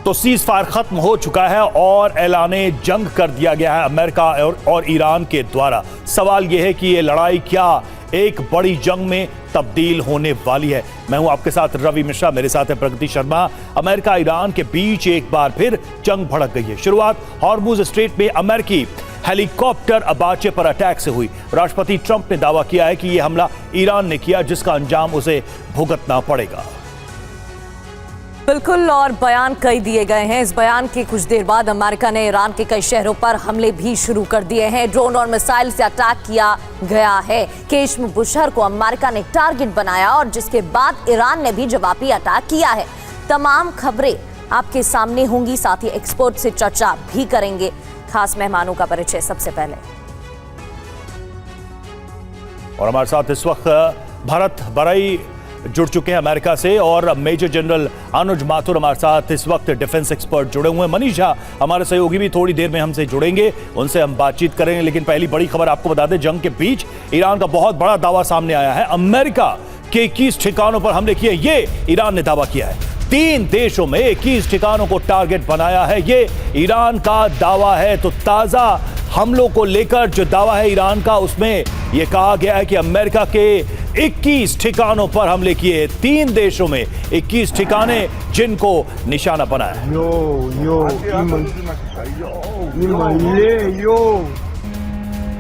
तो cease fire खत्म हो चुका है और ऐलाने जंग कर दिया गया है अमेरिका और ईरान के द्वारा। सवाल यह है कि यह लड़ाई क्या एक बड़ी जंग में तब्दील होने वाली है। मैं हूं आपके साथ रवि मिश्रा, मेरे साथ है प्रगति शर्मा। अमेरिका ईरान के बीच एक बार फिर जंग भड़क गई है। शुरुआत हॉर्मुज स्ट्रेट में अमेरिकी हेलीकॉप्टर अपाचे पर अटैक से हुई। राष्ट्रपति ट्रंप ने दावा किया है कि यह हमला ईरान ने किया, जिसका अंजाम उसे भुगतना पड़ेगा। बिल्कुल, और बयान कई दिए गए हैं। इस बयान के कुछ देर बाद अमेरिका ने ईरान के कई शहरों पर हमले भी शुरू कर दिए हैं। ड्रोन और मिसाइल से अटैक किया गया है। केश्म बुशहर को अमेरिका ने टारगेट बनाया और जिसके बाद ईरान ने भी जवाबी अटैक किया है। तमाम खबरें आपके सामने होंगी, साथ ही एक्सपर्ट से चर्चा भी करेंगे। खास मेहमानों का परिचय सबसे पहले। और हमारे साथ इस वक्त भरत बराई जुड़ चुके हैं अमेरिका से, और मेजर जनरल अनुज माथुर हमारे साथ इस वक्त डिफेंस एक्सपर्ट जुड़े हुए हैं। मनीष झा हमारे सहयोगी भी थोड़ी देर में हमसे जुड़ेंगे, उनसे हम बातचीत करेंगे। लेकिन पहली बड़ी खबर आपको बता दें, जंग के बीच ईरान का बहुत बड़ा दावा सामने आया है। अमेरिका के 21 ठिकानों पर हमले किए, ये ईरान ने दावा किया है। 3 देशों में 21 ठिकानों को टारगेट बनाया है, ये ईरान का दावा है। तो ताजा हमलों को लेकर जो दावा है ईरान का, उसमें यह कहा गया है कि अमेरिका के 21 ठिकानों पर हमले किए। 3 देशों में 21 ठिकाने जिनको निशाना बनाया।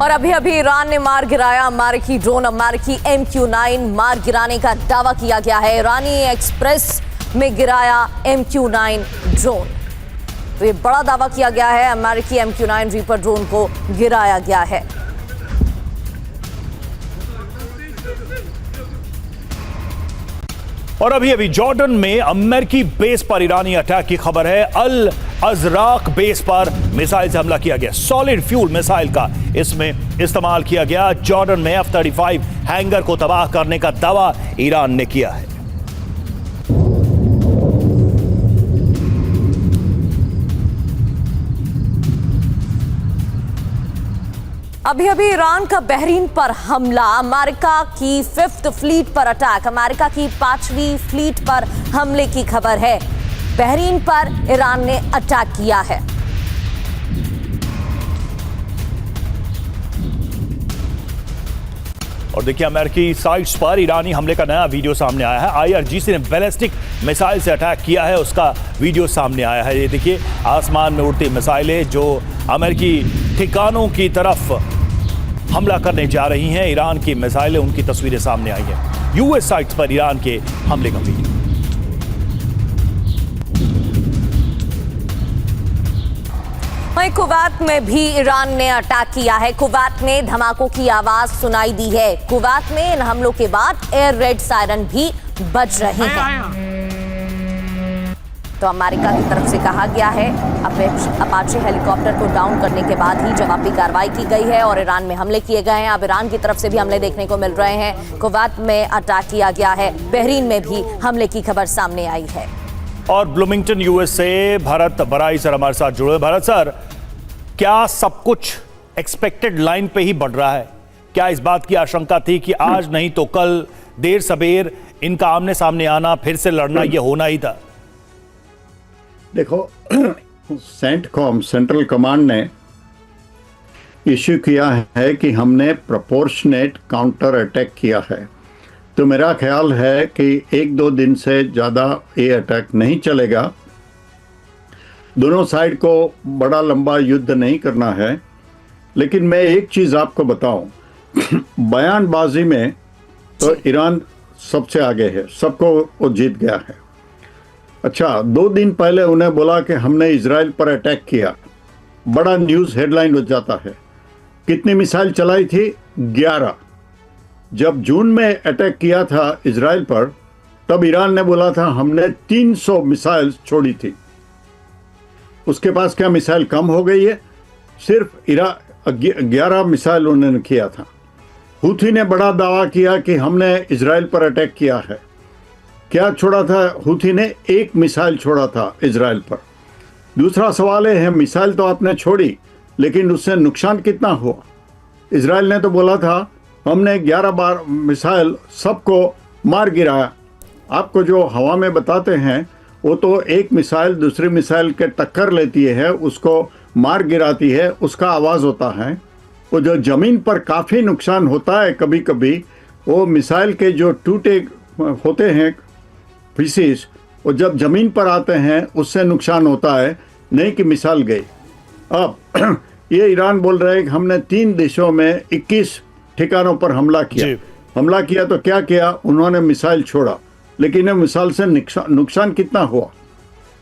और अभी अभी ईरान ने मार गिराया अमेरिकी ड्रोन। अमेरिकी MQ-9 मार गिराने का दावा किया गया है। ईरानी एक्सप्रेस में गिराया MQ-9 ड्रोन। तो ये बड़ा दावा किया गया है, अमेरिकी MQ-9 रीपर ड्रोन को गिराया गया है। और अभी अभी जॉर्डन में अमेरिकी बेस पर ईरानी अटैक की खबर है। अल अजराक बेस पर मिसाइल से हमला किया गया। सॉलिड फ्यूल मिसाइल का इसमें इस्तेमाल किया गया। जॉर्डन में F-35 हैंगर को तबाह करने का दावा ईरान ने किया है। अभी अभी ईरान का बहरीन पर हमला, अमेरिका की 5th फ्लीट पर अटैक, अमेरिका की 5वीं फ्लीट पर हमले की खबर है। बहरीन पर ईरान ने अटैक किया है। और देखिए, अमेरिकी साइट्स पर ईरानी हमले का नया वीडियो सामने आया है। IRGC ने बैलिस्टिक मिसाइल से अटैक किया है, उसका वीडियो सामने आया है। ये देखिए, आसमान में उड़ती मिसाइलें जो अमेरिकी ठिकानों की तरफ हमला करने जा रही हैं। ईरान की मिसाइलें, उनकी तस्वीरें सामने आई हैं। US साइट्स पर ईरान के हमले का वीडियो। वहीं कुवैत में भी ईरान ने अटैक किया है। कुवैत में धमाकों की आवाज सुनाई दी है। कुवैत में इन हमलों के बाद एयर रेड सायरन भी बज रहे हैं। तो अमेरिका की तरफ से कहा गया है, अपाचे हेलीकॉप्टर को डाउन करने के बाद ही जवाबी कार्रवाई की गई है और ईरान में हमले किए गए हैं। अब ईरान की तरफ से भी हमले देखने को मिल रहे हैं। कुवैत में अटैक किया गया है। बहरीन में भी हमले की खबर सामने आई है। और ब्लूमिंगटन US से भरत बराई सर हमारे साथ जुड़े। भरत सर, क्या सब कुछ एक्सपेक्टेड लाइन पे ही बढ़ रहा है? क्या इस बात की आशंका थी कि आज नहीं तो कल देर सबेर इनका आमने सामने आना, फिर से लड़ना, ये होना ही था? देखो, सेंटकॉम सेंट्रल कमांड ने इश्यू किया है कि हमने प्रोपोर्शनेट काउंटर अटैक किया है। तो मेरा ख्याल है कि 1-2 दिन से ज़्यादा ये अटैक नहीं चलेगा। दोनों साइड को बड़ा लंबा युद्ध नहीं करना है। लेकिन मैं एक चीज़ आपको बताऊं, बयानबाजी में तो ईरान सबसे आगे है, सबको वो जीत गया है। अच्छा, 2 दिन पहले उन्हें बोला कि हमने इजराइल पर अटैक किया, बड़ा न्यूज़ हेडलाइन हो जाता है। कितनी मिसाइल चलाई थी? 11। जब जून में अटैक किया था इजराइल पर, तब ईरान ने बोला था हमने 300 मिसाइल छोड़ी थी। उसके पास क्या मिसाइल कम हो गई है? सिर्फ 11 मिसाइल उन्होंने किया था। हूथी ने बड़ा दावा किया कि हमने इजराइल पर अटैक किया है। क्या छोड़ा था हूथी ने? 1 मिसाइल छोड़ा था इजराइल पर। दूसरा सवाल है, मिसाइल तो आपने छोड़ी, लेकिन उससे नुकसान कितना हुआ? इजराइल ने तो बोला था हमने 11 बार मिसाइल सबको मार गिराया। आपको जो हवा में बताते हैं वो तो एक मिसाइल दूसरी मिसाइल के टक्कर लेती है, उसको मार गिराती है, उसका आवाज़ होता है। वो जो ज़मीन पर काफ़ी नुकसान होता है कभी कभी, वो मिसाइल के जो टूटे होते हैं पीसेस, वो जब ज़मीन पर आते हैं उससे नुकसान होता है, नहीं कि मिसाइल गई। अब ये ईरान बोल रहे हैं कि हमने 3 देशों में 21 ठिकानों पर हमला किया तो क्या किया, उन्होंने मिसाइल छोड़ा, लेकिन ये मिसाइल से नुकसान कितना हुआ?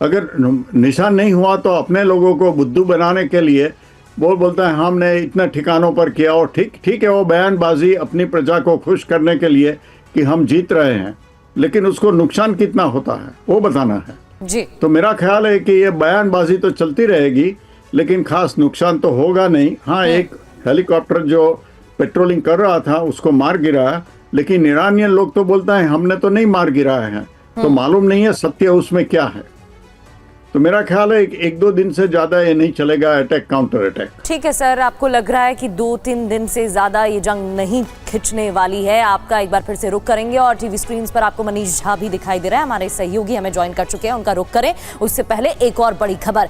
अगर निशान नहीं हुआ तो अपने लोगों को बुद्धू बनाने के लिए वो बोलता है हमने इतने ठिकानों पर किया, और ठीक है, वो बयानबाजी अपनी प्रजा को खुश करने के लिए कि हम जीत रहे हैं, लेकिन उसको नुकसान कितना होता है वो बताना है जी। तो मेरा ख्याल है कि ये बयानबाजी तो चलती रहेगी, लेकिन खास नुकसान तो होगा नहीं। हाँ, एक हेलीकॉप्टर जो पेट्रोलिंग कर रहा था उसको मार गिराया, लेकिन ईरानियन लोग तो बोलता है हमने तो नहीं मार गिराया है, तो मालूम नहीं है सत्य उसमें क्या है। तो मेरा ख्याल है 1-2 दिन से ज्यादा ये नहीं चलेगा अटैक, काउंटर अटैक। ठीक है सर, आपको लग रहा है कि 2-3 दिन से ज्यादा ये जंग नहीं खिंचने वाली है। आपका एक बार फिर से रुख करेंगे और टीवी स्क्रीन पर आपको मनीष झा भी दिखाई दे रहा है, हमारे सहयोगी हमें ज्वाइन कर चुके हैं, उनका रुख करें। उससे पहले एक और बड़ी खबर,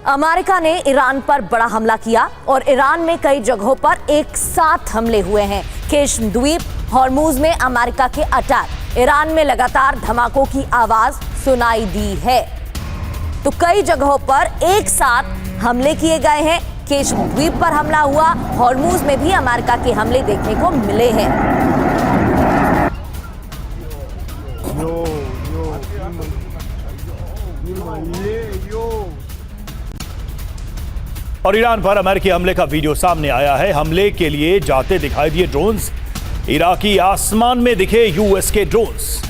अमेरिका ने ईरान पर बड़ा हमला किया और ईरान में कई जगहों पर एक साथ हमले हुए हैं। केश्म द्वीप, हॉर्मूज में अमेरिका के अटैक, ईरान में लगातार धमाकों की आवाज सुनाई दी है। तो कई जगहों पर एक साथ हमले किए गए हैं। केश्म द्वीप पर हमला हुआ, हॉर्मूज में भी अमेरिका के हमले देखने को मिले हैं। और ईरान पर अमेरिकी हमले का वीडियो सामने आया है। हमले के लिए जाते दिखाई दिए ड्रोन्स, इराकी आसमान में दिखे यूएस के ड्रोन्स।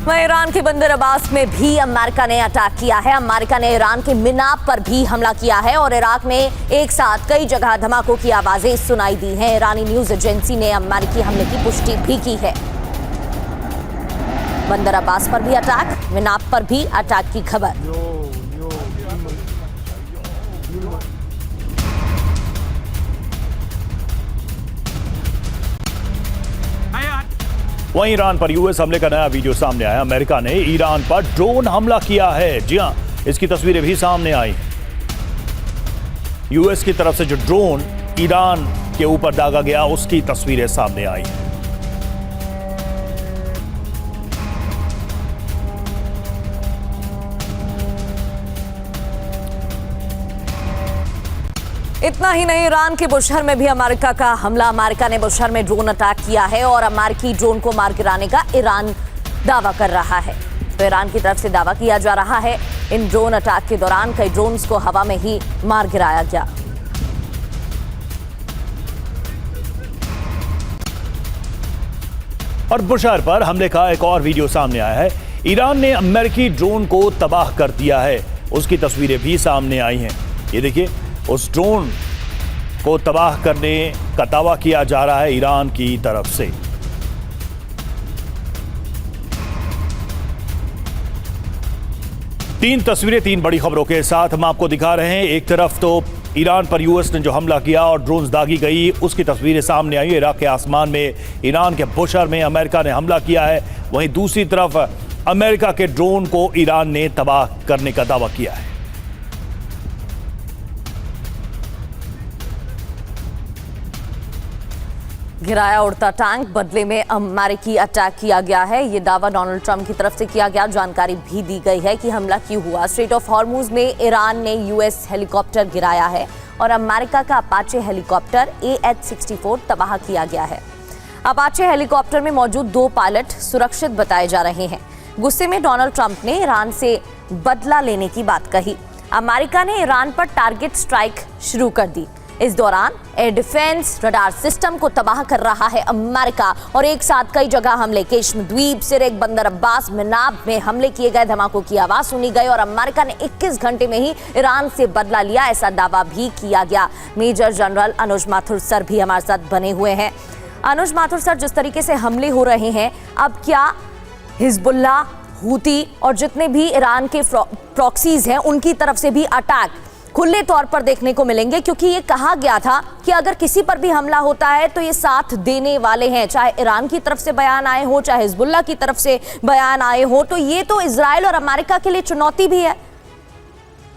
वहीं ईरान के बंदर अब्बास में भी अमेरिका ने अटैक किया है। अमेरिका ने ईरान के मिनाब पर भी हमला किया है और इराक में एक साथ कई जगह धमाकों की आवाजें सुनाई दी हैं। ईरानी न्यूज एजेंसी ने अमेरिकी हमले की पुष्टि भी की है। बंदर अब्बास पर भी अटैक, मिनाब पर भी अटैक की खबर। वहीं ईरान पर यूएस हमले का नया वीडियो सामने आया। अमेरिका ने ईरान पर ड्रोन हमला किया है। जी हां, इसकी तस्वीरें भी सामने आई। यूएस की तरफ से जो ड्रोन ईरान के ऊपर दागा गया उसकी तस्वीरें सामने आई। इतना ही नहीं, ईरान के बुशहर में भी अमेरिका का हमला। अमेरिका ने बुशहर में ड्रोन अटैक किया है और अमेरिकी ड्रोन को मार गिराने का ईरान दावा कर रहा है। तो ईरान की तरफ से दावा किया जा रहा है इन ड्रोन अटैक के दौरान कई ड्रोन्स को हवा में ही मार गिराया गया। और बुशहर पर हमले का एक और वीडियो सामने आया है। ईरान ने अमेरिकी ड्रोन को तबाह कर दिया है, उसकी तस्वीरें भी सामने आई हैं। ये देखिए, उस ड्रोन को तबाह करने का दावा किया जा रहा है ईरान की तरफ से। तीन तस्वीरें, तीन बड़ी खबरों के साथ हम आपको दिखा रहे हैं। एक तरफ तो ईरान पर यूएस ने जो हमला किया और ड्रोन्स दागी गई, उसकी तस्वीरें सामने आई। इराक के आसमान में ईरान के बुशहर में अमेरिका ने हमला किया है। वहीं दूसरी तरफ अमेरिका के ड्रोन को ईरान ने तबाह करने का दावा किया है। गिराया उड़ता टैंक, बदले में अमेरिकी अटैक किया गया है। ये दावा डोनाल्ड ट्रंप की तरफ से किया गया। जानकारी भी दी गई है कि हमला क्यों हुआ। स्ट्रेट ऑफ हॉर्मूज में ईरान ने यूएस हेलीकॉप्टर गिराया है और अमेरिका का अपाचे हेलीकॉप्टर AH-64 तबाह किया गया है। अपाचे हेलीकॉप्टर में मौजूद 2 पायलट सुरक्षित बताए जा रहे हैं। गुस्से में डोनाल्ड ट्रंप ने ईरान से बदला लेने की बात कही। अमेरिका ने ईरान पर टारगेट स्ट्राइक शुरू कर दी। इस दौरान एयर डिफेंस रडार सिस्टम को तबाह कर रहा है अमेरिका और एक साथ कई जगह हमले। केश्म द्वीप, सिरेक, बंदर अब्बास, मिनाब में हमले किए गए, धमाकों की आवाज सुनी गई और अमेरिका ने 21 घंटे में ही ईरान से बदला लिया, ऐसा दावा भी किया गया। मेजर जनरल अनुज माथुर सर भी हमारे साथ बने हुए हैं। अनुज माथुर सर, जिस तरीके से हमले हो रहे हैं, अब क्या हिजबुल्लाह, हूती और जितने भी ईरान के प्रॉक्सीज हैं उनकी तरफ से भी अटैक खुले तौर पर देखने को मिलेंगे, क्योंकि ये कहा गया था कि अगर किसी पर भी हमला होता है तो ये साथ देने वाले हैं, चाहे ईरान की तरफ से बयान आए हो, चाहे हिजबुल्लाह की तरफ से बयान आए हो। तो ये तो इजराइल और अमेरिका के लिए चुनौती भी है।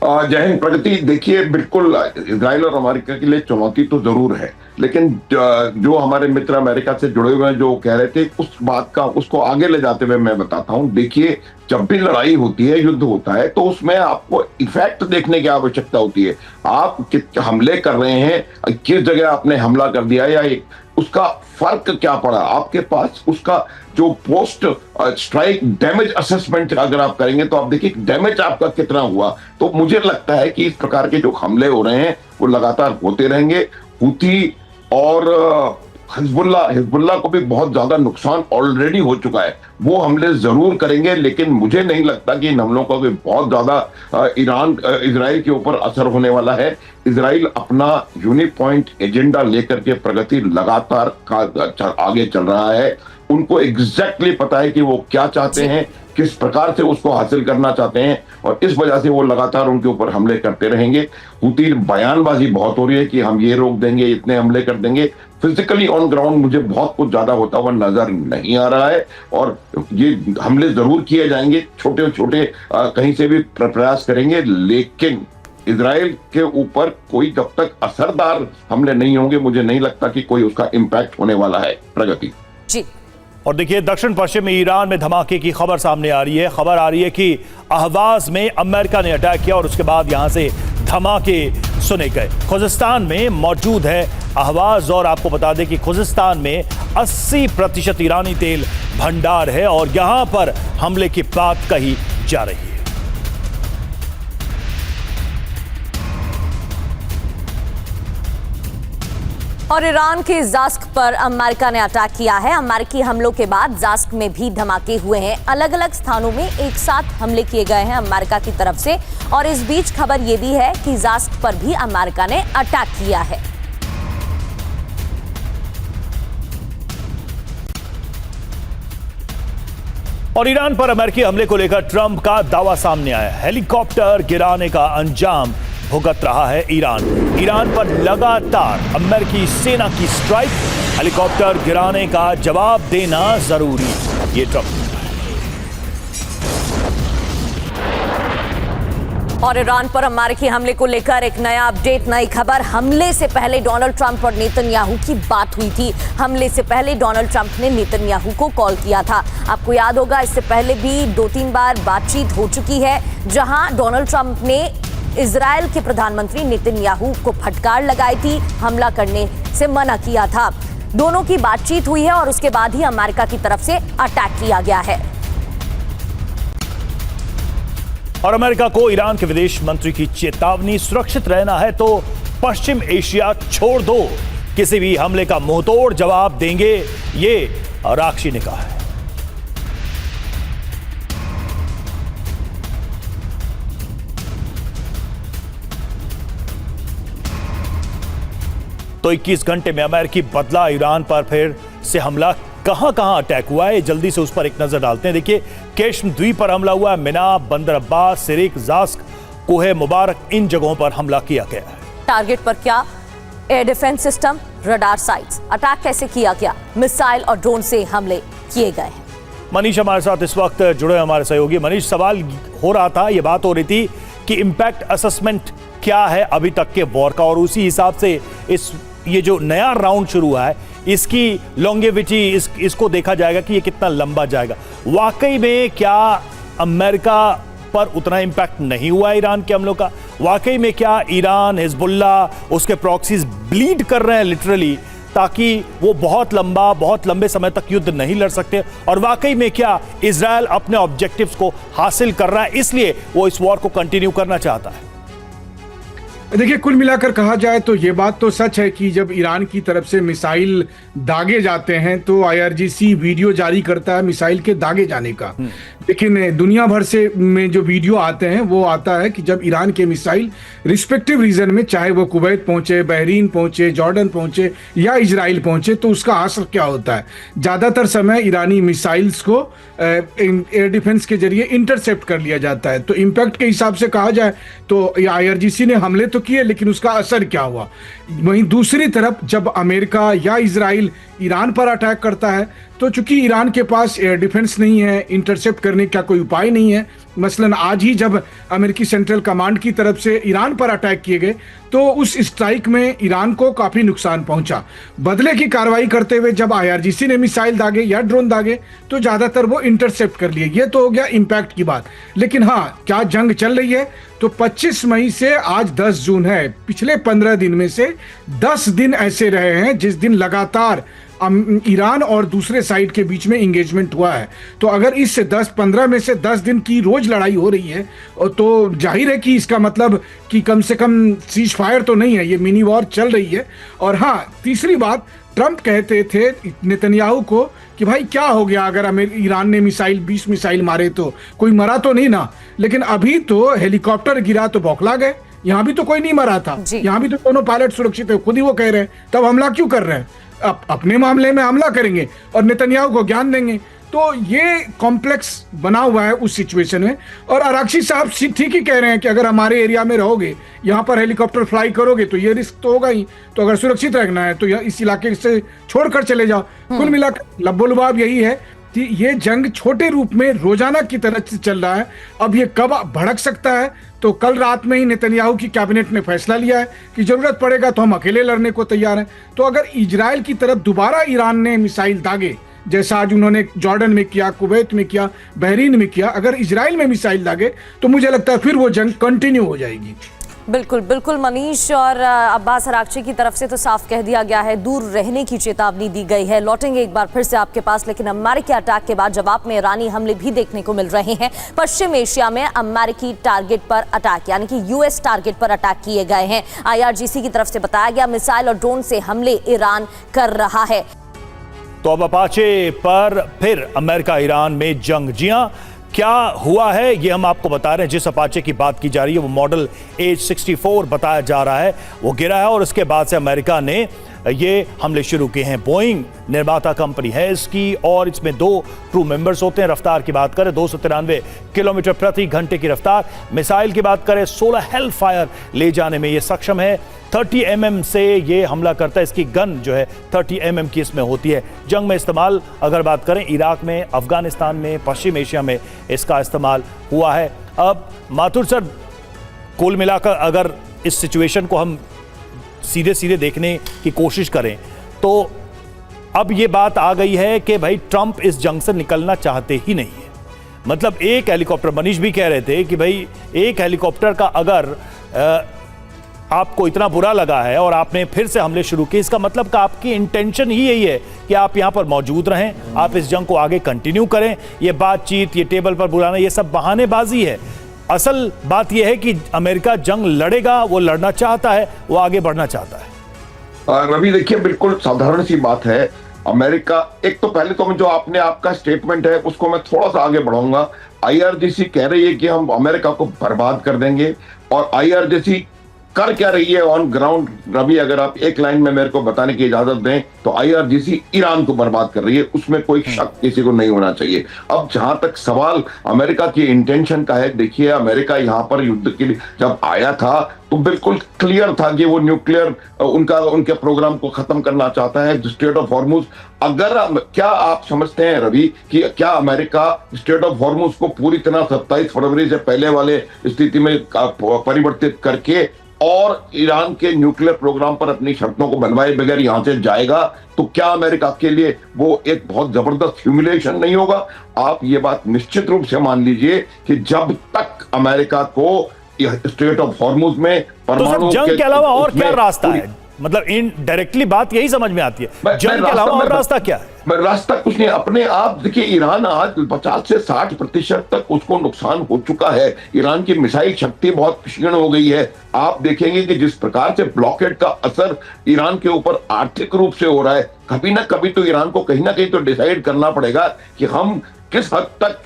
जय हिंद प्रगति। देखिए, बिल्कुल इजराइल और अमेरिका के लिए चुनौती तो जरूर है, लेकिन जो हमारे मित्र अमेरिका से जुड़े हुए हैं जो कह रहे थे, उस बात का उसको आगे ले जाते हुए मैं बताता हूं। देखिए, जब भी लड़ाई होती है, युद्ध होता है, तो उसमें आपको इफेक्ट देखने की आवश्यकता होती है। आप हमले कर रहे हैं, किस जगह आपने हमला कर दिया या उसका फर्क क्या पड़ा आपके पास, उसका जो पोस्ट स्ट्राइक डैमेज असेसमेंट अगर आप करेंगे तो आप देखिए डैमेज आपका कितना हुआ। तो मुझे लगता है कि इस प्रकार के जो हमले हो रहे हैं वो लगातार होते रहेंगे। हूती और हिजबुल्लाह को भी बहुत ज्यादा नुकसान ऑलरेडी हो चुका है, वो हमले जरूर करेंगे, लेकिन मुझे नहीं लगता कि इन हमलों का भी बहुत ज्यादा इजराइल के ऊपर असर होने वाला है। इजराइल अपना यूनिपॉइंट एजेंडा लेकर के प्रगति लगातार आगे चल रहा है। उनको एग्जैक्टली पता है कि वो क्या चाहते हैं, किस प्रकार से उसको हासिल करना चाहते हैं, और इस वजह से वो लगातार उनके ऊपर हमले करते रहेंगे। हूती बयानबाजी बहुत हो रही है कि हम ये रोक देंगे, इतने हमले कर देंगे। फिजिकली ऑन ग्राउंड मुझे बहुत कुछ ज्यादा होता हुआ नजर नहीं आ रहा है, और ये हमले जरूर किए जाएंगे, छोटे छोटे कहीं से भी प्रयास करेंगे, लेकिन इजराइल के ऊपर कोई जब तक असरदार हमले नहीं होंगे, मुझे नहीं लगता कि कोई उसका इम्पैक्ट होने वाला है। प्रगति जी। और देखिए, दक्षिण पश्चिम ईरान में धमाके की खबर सामने आ रही है। खबर आ रही है कि अहवाज में अमेरिका ने अटैक किया और उसके बाद यहां से धमाके सुने गए। खुजिस्तान में मौजूद है अहवाज, और आपको बता दें कि खुजिस्तान में 80% ईरानी तेल भंडार है और यहां पर हमले की बात कही जा रही है। और ईरान के जास्क पर अमेरिका ने अटैक किया है। अमेरिकी हमलों के बाद जास्क में भी धमाके हुए हैं। अलग अलग स्थानों में एक साथ हमले किए गए हैं अमेरिका की तरफ से, और इस बीच खबर यह भी है कि जास्क पर भी अमेरिका ने अटैक किया है। और ईरान पर अमेरिकी हमले को लेकर ट्रंप का दावा सामने आया। हेलीकॉप्टर गिराने का अंजाम भुगत रहा है ईरान पर लगातार अमेरिकी सेना की स्ट्राइक, हेलीकॉप्टर गिराने का जवाब देना जरूरी, ये ट्रंप। और ईरान पर अमेरिकी हमले को लेकर एक नया अपडेट, नई खबर। हमले से पहले डोनाल्ड ट्रंप और नेतन्याहू की बात हुई थी। हमले से पहले डोनाल्ड ट्रंप ने नेतन्याहू को कॉल किया था। आपको याद होगा, इससे पहले भी 2-3 बार बातचीत हो चुकी है, जहां डोनाल्ड ट्रंप ने इजराइल के प्रधानमंत्री नेतन्याहू को फटकार लगाई थी, हमला करने से मना किया था। दोनों की बातचीत हुई है और उसके बाद ही अमेरिका की तरफ से अटैक किया गया है। और अमेरिका को ईरान के विदेश मंत्री की चेतावनी, सुरक्षित रहना है तो पश्चिम एशिया छोड़ दो, किसी भी हमले का मुंहतोड़ जवाब देंगे, ये राक्षी ने कहा है। तो 21 घंटे में अमेरिकी बदला ईरान पर फिर से हमला। कहां कहां अटैक हुआ है, जल्दी से उस पर एक नजर डालते हैं। देखिए, केश्म द्वीप पर हमला हुआ है, मिना, बंदर अब्बास, सिरिक, जास्क, कोहे मुबारक, इन जगहों पर हमला किया गया है। टारगेट पर क्या? Air defence system, radar sites. Attack कैसे किया गया? मिसाइल और ड्रोन से हमले किए गए हैं। मनीष हमारे साथ इस वक्त जुड़े हमारे सहयोगी। मनीष, सवाल हो रहा था, ये बात हो रही थी कि इम्पैक्ट असेसमेंट क्या है अभी तक के वॉर का, और उसी हिसाब से ये जो नया राउंड शुरू हुआ है इसकी लॉन्गेविटी, इसको देखा जाएगा कि ये कितना लंबा जाएगा। वाकई में क्या अमेरिका पर उतना इम्पैक्ट नहीं हुआ ईरान के हमलों का? वाकई में क्या ईरान, हिजबुल्लाह, उसके प्रॉक्सीज ब्लीड कर रहे हैं लिटरली, ताकि वो बहुत लंबे समय तक युद्ध नहीं लड़ सकते? और वाकई में क्या इजराइल अपने ऑब्जेक्टिव्स को हासिल कर रहा है, इसलिए वो इस वॉर को कंटिन्यू करना चाहता है? देखिए, कुल मिलाकर कहा जाए तो ये बात तो सच है कि जब ईरान की तरफ से मिसाइल दागे जाते हैं तो आईआरजीसी वीडियो जारी करता है मिसाइल के दागे जाने का। लेकिन दुनिया भर से में जो वीडियो आते हैं वो आता है कि जब ईरान के मिसाइल रिस्पेक्टिव रीजन में, चाहे वो कुवैत पहुंचे, बहरीन पहुंचे, जॉर्डन पहुंचे या इजराइल पहुंचे, तो उसका असर क्या होता है। ज़्यादातर समय ईरानी मिसाइल्स को एयर डिफेंस के जरिए इंटरसेप्ट कर लिया जाता है। तो इम्पैक्ट के हिसाब से कहा जाए तो आईआरजीसी ने हमले तो किए, लेकिन उसका असर क्या हुआ। वहीं दूसरी तरफ जब अमेरिका या इजराइल ईरान पर अटैक करता है तो चूंकि ईरान के पास एयर डिफेंस नहीं है, इंटरसेप्ट करने का कोई उपाय नहीं है। मसलन आज ही जब अमेरिकी सेंट्रल कमांड की तरफ से ईरान पर अटैक किए गए तो उस स्ट्राइक में ईरान को काफी नुकसान पहुंचा। बदले की कार्रवाई करते हुए जब आईआरजीसी ने मिसाइल दागे या ड्रोन दागे तो ज्यादातर वो इंटरसेप्ट कर लिए। ये तो हो गया इम्पैक्ट की बात। लेकिन हाँ, क्या जंग चल रही है? तो 25 मई से आज 10 जून है, पिछले 15 दिन में से 10 दिन ऐसे रहे हैं जिस दिन लगातार ईरान और दूसरे साइड के बीच में इंगेजमेंट हुआ है। तो अगर इस 10-15 में से 10 दिन की रोज लड़ाई हो रही है तो जाहिर है कि इसका मतलब कि कम से कम सीज फायर तो नहीं है, ये मिनी वॉर चल रही है। और हाँ, तीसरी बात, ट्रंप कहते थे नेतन्याहू को कि भाई क्या हो गया अगर ईरान ने 20 मिसाइल मारे तो कोई मरा तो नहीं ना। लेकिन अभी तो हेलीकॉप्टर गिरा तो बौखला गए, यहाँ भी तो कोई नहीं मरा था, यहाँ भी तो दोनों पायलट सुरक्षित है, खुद ही वो कह रहे हैं। तब हमला क्यों कर रहे हैं? अपने मामले में हमला करेंगे और नेतन्याहू को ज्ञान देंगे। तो ये कॉम्प्लेक्स बना हुआ है उस सिचुएशन में। और आरक्षी साहब ठीक ही कह रहे हैं कि अगर हमारे एरिया में रहोगे, यहाँ पर हेलीकॉप्टर फ्लाई करोगे तो ये रिस्क तो होगा ही। तो अगर सुरक्षित रखना है तो इस इलाके से छोड़कर चले जाओ। कुल मिलाकर लब्बो-लुबाब यही है कि ये जंग छोटे रूप में रोजाना की तरह से चल रहा है। अब ये कब भड़क सकता है? तो कल रात में ही नेतन्याहू की कैबिनेट ने फैसला लिया है कि जरूरत पड़ेगा तो हम अकेले लड़ने को तैयार हैं। तो अगर इजराइल की तरफ दोबारा ईरान ने मिसाइल दागे, जैसा आज उन्होंने जॉर्डन में किया, कुवैत में किया, बहरीन में किया, अगर इजराइल में मिसाइल दागे तो मुझे लगता है फिर वो जंग कंटिन्यू हो जाएगी। बिल्कुल बिल्कुल मनीष, और अब्बास अरागची की तरफ से तो साफ कह दिया गया है, दूर रहने की चेतावनी दी गई है। लौटेंगे एक बार फिर से आपके पास, लेकिन अमेरिकी अटैक के बाद जवाब में ईरानी हमले भी देखने को मिल रहे हैं। पश्चिम एशिया में अमेरिकी टारगेट पर अटैक, यानी कि यूएस टारगेट पर अटैक किए गए हैं। आईआरजीसी की तरफ से बताया गया मिसाइल और ड्रोन से हमले ईरान कर रहा है। तो अब अपाचे पर फिर अमेरिका ईरान में जंग। जी हां, क्या हुआ है ये हम आपको बता रहे हैं। जिस अपाचे की बात की जा रही है वो मॉडल H-64 बताया जा रहा है, वो गिरा है और उसके बाद से अमेरिका ने ये हमले शुरू किए हैं। बोइंग निर्माता कंपनी है इसकी और इसमें 2 क्रू मेंबर्स होते हैं। रफ्तार की बात करें 293 किलोमीटर प्रति घंटे की रफ्तार। मिसाइल की बात करें 16 हेल फायर ले जाने में ये सक्षम है। 30 mm से ये हमला करता है। इसकी गन जो है 30 mm की इसमें होती है। जंग में इस्तेमाल अगर बात करें इराक में, अफगानिस्तान में, पश्चिम एशिया में इसका इस्तेमाल हुआ है। अब माथुर सर, कुल मिलाकर अगर इस सिचुएशन को हम सीधे सीधे देखने की कोशिश करें तो अब ये बात आ गई है कि भाई ट्रंप इस जंग से निकलना चाहते ही नहीं है। मतलब एक हेलीकॉप्टर, मनीष भी कह रहे थे कि भाई एक हेलीकॉप्टर का अगर आपको इतना बुरा लगा है और आपने फिर से हमले शुरू किए, इसका मतलब कि आपकी इंटेंशन ही यही है कि आप यहां पर मौजूद रहें, आप इस जंग को आगे कंटिन्यू करें। ये बातचीत, ये टेबल पर बुलाना, ये सब बहानेबाजी है। असल बात यह है कि अमेरिका जंग लड़ेगा, वो लड़ना चाहता है, वो आगे बढ़ना चाहता है। रवि देखिए, बिल्कुल साधारण सी बात है। अमेरिका, एक तो पहले तो जो आपने आपका स्टेटमेंट है उसको मैं थोड़ा सा आगे बढ़ाऊंगा। आईआरजीसी कह रही है कि हम अमेरिका को बर्बाद कर देंगे, और आईआरजीसी कर क्या रही है ऑन ग्राउंड? रवि, अगर आप एक लाइन में मेरे को बताने की इजाजत दें तो आईआरजीसी ईरान को बर्बाद कर रही है, उसमें कोई शक किसी को नहीं होना चाहिए। अब जहां तक सवाल अमेरिका की इंटेंशन का है, देखिए अमेरिका यहां पर युद्ध के लिए जब आया था तो बिल्कुल क्लियर था कि वो न्यूक्लियर उनके प्रोग्राम को खत्म करना चाहता है। स्टेट ऑफ हॉर्मुज, अगर क्या आप समझते हैं रवि कि क्या अमेरिका स्टेट ऑफ हॉर्मुज को पूरी तरह 27 फरवरी से पहले वाले स्थिति में परिवर्तित करके और ईरान के न्यूक्लियर प्रोग्राम पर अपनी शर्तों को बनवाए बगैर यहां से जाएगा? तो क्या अमेरिका के लिए वो एक बहुत जबरदस्त ह्यूमिलिएशन नहीं होगा? आप ये बात निश्चित रूप से मान लीजिए कि जब तक अमेरिका को स्टेट ऑफ हॉर्मुज में परमाणु जंग के अलावा और क्या रास्ता है? मतलब इनडायरेक्टली बात यही समझ में आती है, जंग के अलावा और रास्ता क्या है? रास्ता कुछ नहीं, अपने आप देखिए ईरान आज 50 से 60% तक उसको नुकसान हो चुका है। ईरान की मिसाइल शक्ति बहुत क्षीण हो गई है। आप देखेंगे कि जिस प्रकार से ब्लॉकेड का असर ईरान के ऊपर आर्थिक रूप से हो रहा है, कभी ना कभी तो ईरान को कहीं ना कहीं तो डिसाइड करना पड़ेगा कि हम किस हद तक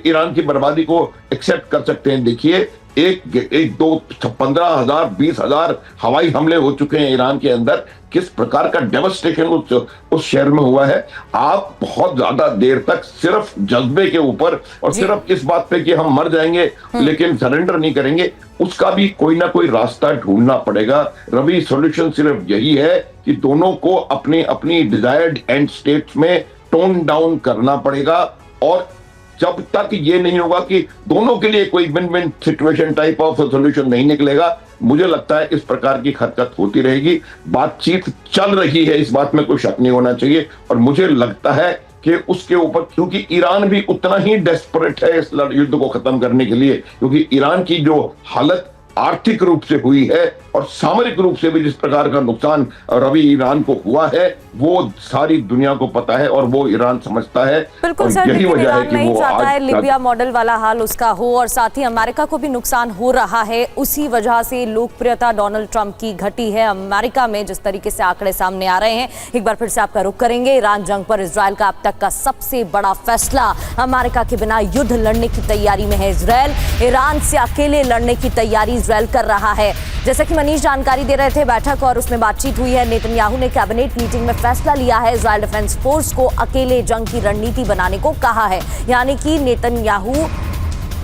ईरान की बर्बादी को एक्सेप्ट कर सकते हैं। देखिए एक दो 15,000 20,000 हवाई हमले हो चुके हैं ईरान के अंदर। किस प्रकार का डेवस्टेशन उस शहर में हुआ है। आप बहुत ज्यादा देर तक सिर्फ जज्बे के ऊपर और सिर्फ इस बात पे कि हम मर जाएंगे लेकिन सरेंडर नहीं करेंगे, उसका भी कोई ना कोई रास्ता ढूंढना पड़ेगा। रवि, सॉल्यूशन सिर्फ यही है कि दोनों को अपनी अपनी डिजायर्ड एंड स्टेट्स में टोन डाउन करना पड़ेगा। और जब तक ये नहीं होगा कि दोनों के लिए कोई win win situation type of solution नहीं निकलेगा, मुझे लगता है इस प्रकार की हरकत होती रहेगी। बातचीत चल रही है, इस बात में कोई शक नहीं होना चाहिए। और मुझे लगता है कि उसके ऊपर, क्योंकि ईरान भी उतना ही डेस्परेट है इस युद्ध को खत्म करने के लिए, क्योंकि ईरान की जो हालत आर्थिक रूप से हुई है और सामरिक रूप से भी जिस प्रकार का नुकसान रवि ईरान को हुआ है, वो सारी दुनिया को पता है और वो ईरान समझता है। बिल्कुल सर, यही लेकिन वजह है ईरान कि नहीं वो चाहता है आज लीबिया मॉडल वाला हाल उसका हो, और साथ ही अमेरिका को भी नुकसान हो रहा है। उसी वजह से लोकप्रियता डोनाल्ड ट्रंप की घटी है अमेरिका में, जिस तरीके से आंकड़े सामने आ रहे हैं। एक बार फिर से आपका रुख करेंगे। ईरान जंग पर इजरायल का अब तक का सबसे बड़ा फैसला। अमेरिका के बिना युद्ध लड़ने की तैयारी में है इजरायल। ईरान से अकेले लड़ने की तैयारी इजरायल कर रहा है। जैसा कि मनीष जानकारी दे रहे थे, बैठक और उसमें बातचीत हुई है। नेतन्याहू ने कैबिनेट मीटिंग में फैसला लिया है, इजरायल डिफेंस फोर्स को अकेले जंग की रणनीति बनाने को कहा है। यानी कि नेतन्याहू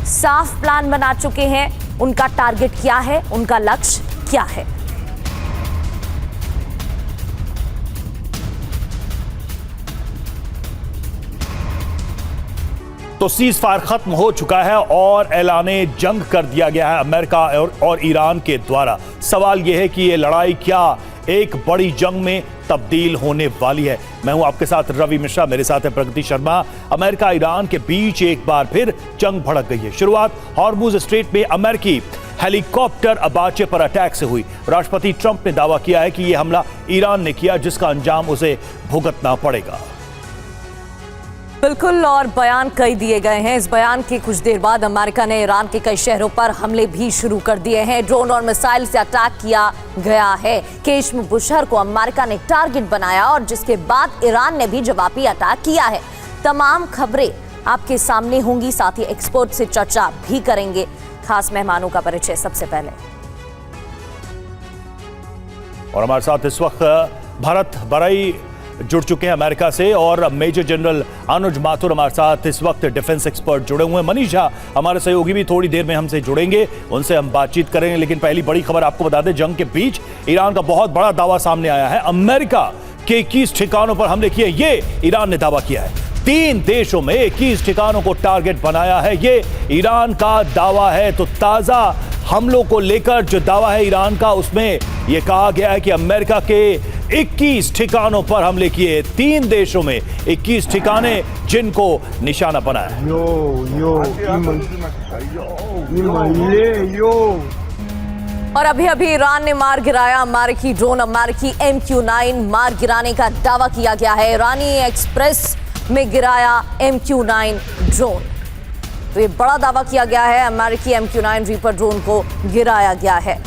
साफ प्लान बना चुके हैं। उनका टारगेट क्या है, उनका लक्ष्य क्या है। तो सीज फायर खत्म हो चुका है और ऐलाने जंग कर दिया गया है अमेरिका और ईरान के द्वारा। सवाल यह है कि यह लड़ाई क्या एक बड़ी जंग में तब्दील होने वाली है। मैं हूं आपके साथ रवि मिश्रा, मेरे साथ है प्रगति शर्मा। अमेरिका ईरान के बीच एक बार फिर जंग भड़क गई है। शुरुआत हॉर्मुज स्ट्रेट में अमेरिकी हेलीकॉप्टर अबाचे पर अटैक से हुई। राष्ट्रपति ट्रंप ने दावा किया है कि यह हमला ईरान ने किया, जिसका अंजाम उसे भुगतना पड़ेगा। बिल्कुल, और बयान कई दिए गए हैं। इस बयान के कुछ देर बाद अमेरिका ने ईरान के कई शहरों पर हमले भी शुरू कर दिए हैं। ड्रोन और मिसाइल से अटैक किया गया है। केशम बुशहर को अमेरिका ने टारगेट बनाया और जिसके बाद ईरान ने भी जवाबी अटैक किया है। तमाम खबरें आपके सामने होंगी, साथ ही एक्सपर्ट से चर्चा भी करेंगे। खास मेहमानों का परिचय सबसे पहले। और हमारे साथ इस वक्त भारत बराई जुड़ चुके हैं अमेरिका से, और मेजर जनरल अनुज माथुर हमारे साथ इस वक्त डिफेंस एक्सपर्ट जुड़े हुए हैं। मनीष झा हमारे सहयोगी भी थोड़ी देर में हमसे जुड़ेंगे, उनसे हम बातचीत करेंगे। लेकिन पहली बड़ी खबर आपको बता दें, जंग के बीच ईरान का बहुत बड़ा दावा सामने आया है। अमेरिका के 21 ठिकानों पर हमले किए, ये ईरान ने दावा किया है। 3 देशों में 21 ठिकानों को टारगेट बनाया है, ये ईरान का दावा है। तो ताजा हमलों को लेकर जो दावा है ईरान का, उसमें यह कहा गया है कि अमेरिका के 21 ठिकानों पर हमले किए। 3 देशों में 21 ठिकाने जिनको निशाना बनाया। और अभी अभी ईरान ने मार गिराया अमेरिकी ड्रोन। अमेरिकी MQ-9 मार गिराने का दावा किया गया है। ईरानी एक्सप्रेस में गिराया MQ-9 ड्रोन। तो ये बड़ा दावा किया गया है, अमेरिकी MQ-9 रीपर ड्रोन को गिराया गया है।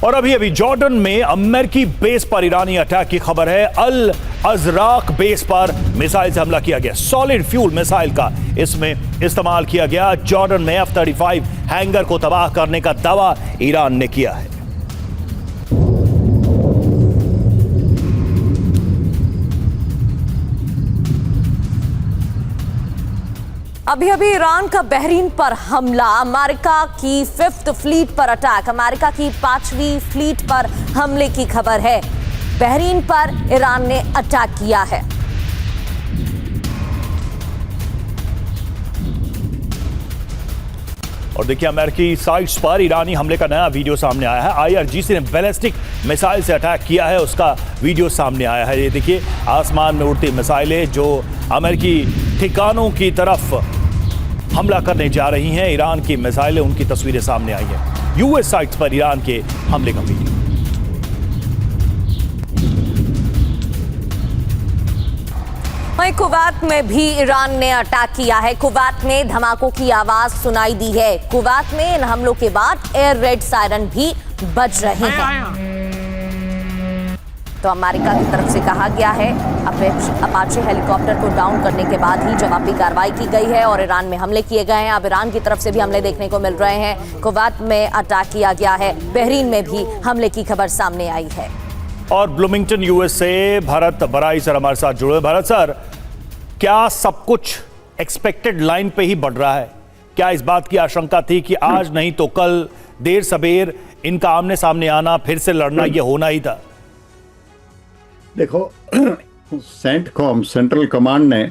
और अभी अभी जॉर्डन में अमेरिकी बेस पर ईरानी अटैक की खबर है। अल अजराक बेस पर मिसाइल से हमला किया गया। सॉलिड फ्यूल मिसाइल का इसमें इस्तेमाल किया गया। जॉर्डन में F-35 हैंगर को तबाह करने का दावा ईरान ने किया है। अभी अभी ईरान का बहरीन पर हमला, अमेरिका की 5th फ्लीट पर अटैक, अमेरिका की 5वीं फ्लीट पर हमले की खबर है। बहरीन पर ईरान ने अटैक किया है। और देखिए, अमेरिकी साइट्स पर ईरानी हमले का नया वीडियो सामने आया है। IRGC ने बैलिस्टिक मिसाइल से अटैक किया है, उसका वीडियो सामने आया है। ये देखिए, आसमान में उड़ती मिसाइलें जो अमेरिकी ठिकानों की तरफ हमला करने जा रही हैं। ईरान की मिसाइलें, उनकी तस्वीरें सामने आई हैं। यूएस साइट्स पर ईरान के हमले का वीडियो। वहीं कुवैत में भी ईरान ने अटैक किया है। कुवैत में धमाकों की आवाज सुनाई दी है। कुवैत में इन हमलों के बाद एयर रेड सायरन भी बज रहे हैं। तो अमेरिका की तरफ से कहा गया है अपाचे हेलीकॉप्टर को डाउन करने के बाद ही जवाबी कार्रवाई की गई है और ईरान में हमले किए गए हैं। अब ईरान की तरफ से भी हमले देखने को मिल रहे हैं। कुवैत में अटैक किया गया है। बहरीन में भी हमले की खबर सामने आई है। और ब्लूमिंगटन यूएस से भारत बराई सर हमारे साथ जुड़े। भारत सर, क्या सब कुछ एक्सपेक्टेड लाइन पे ही बढ़ रहा है? क्या इस बात की आशंका थी कि आज नहीं तो कल देर सबेर इनका आमने सामने आना, फिर से लड़ना, ये होना ही था? देखो, सेंटकॉम सेंट्रल कमांड ने